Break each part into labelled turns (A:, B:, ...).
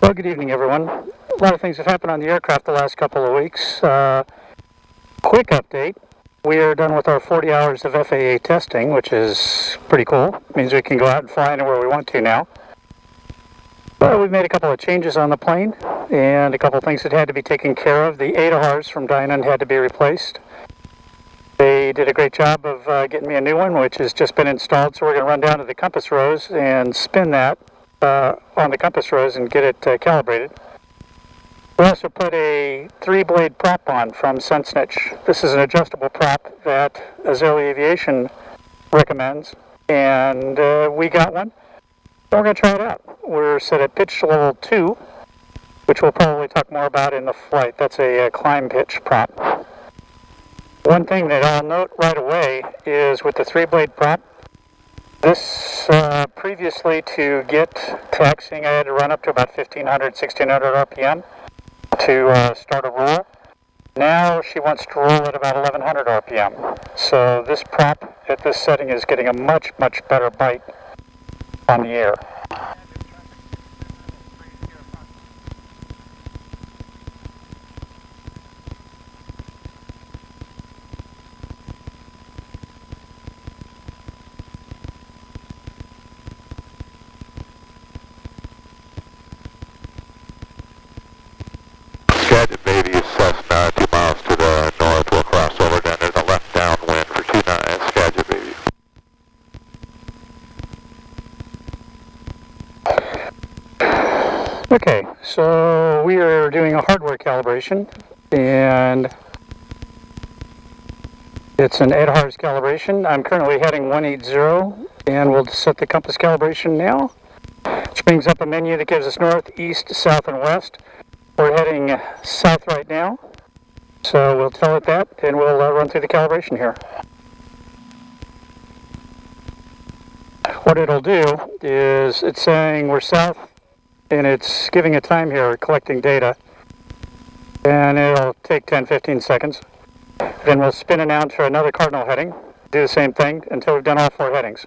A: Well, good evening, everyone. A lot of things have happened on the aircraft the last couple of weeks. Quick update. We are done with our 40 hours of FAA testing, which is pretty cool. It means we can go out and fly anywhere we want to now. But we've made a couple of changes on the plane and a couple of things that had to be taken care of. The ADAHRS from Dynon had to be replaced. They did a great job of getting me a new one, which has just been installed. So we're going to run down to the compass rose and spin that on the compass rose and get it calibrated. We also put a 3-blade prop on from Sensenich. This is an adjustable prop that Azalea Aviation recommends, and we got one. So we're going to try it out. We're set at pitch level 2, which we'll probably talk more about in the flight. That's a climb pitch prop. One thing that I'll note right away is with the 3-blade prop, this previously to get taxiing I had to run up to about 1500, 1600 RPM to start a roll. Now she wants to roll at about 1100 RPM. So this prop at this setting is getting a much better bite on the air.
B: Skagit baby is Cessna, 2 miles to the north. We'll cross over down to the left downwind for 29 Skagit baby.
A: Okay, so we are doing a hardware calibration, and it's an ADAHRS calibration. I'm currently heading 180, and we'll set the compass calibration now. Which brings up a menu that gives us north, east, south, and west. We're heading south right now, so we'll tell it that, and we'll run through the calibration here. What it'll do is it's saying we're south, and it's giving a time here, collecting data, and it'll take 10-15 seconds. Then we'll spin it down to another cardinal heading, do the same thing until we've done all 4 headings.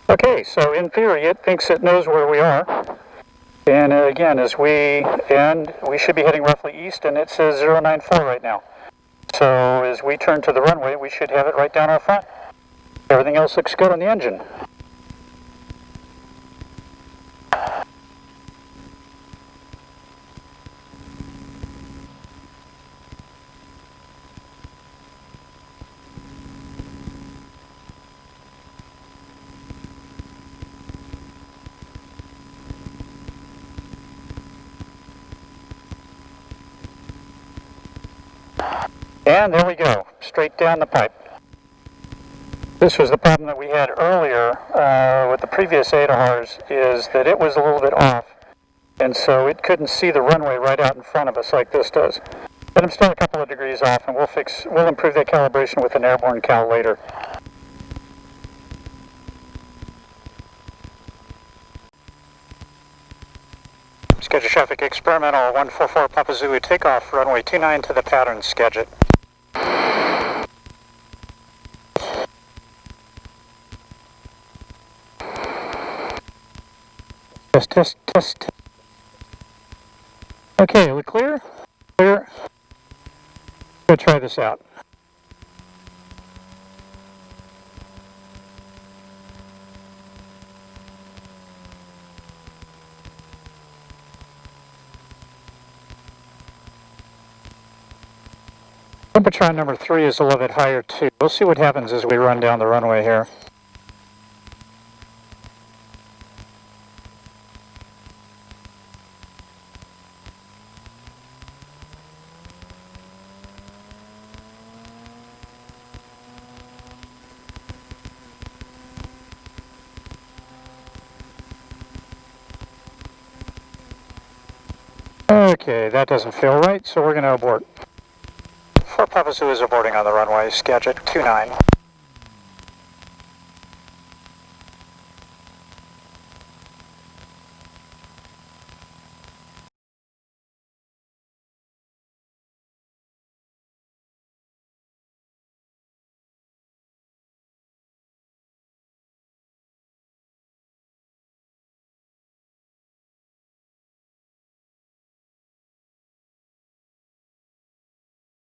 A: Okay, so in theory it thinks it knows where we are. And again, as we end, we should be heading roughly east, and it says 094 right now. So as we turn to the runway, we should have it right down our front. Everything else looks good on the engine. And there we go, straight down the pipe. This was the problem that we had earlier with the previous ADAHRS, is that it was a little bit off, and so it couldn't see the runway right out in front of us like this does. But I'm still a couple of degrees off, and we'll improve that calibration with an airborne cal later. Skagit traffic experimental 144 Papa Zulu takeoff, runway 29 to the pattern, Skagit. Test. Okay, we clear? Clear. Let's try this out. Temperature number 3 is a little bit higher too. We'll see what happens as we run down the runway here. Okay, that doesn't feel right, so we're going to abort. Fort Papasu is aborting on the runway, Skagit 29.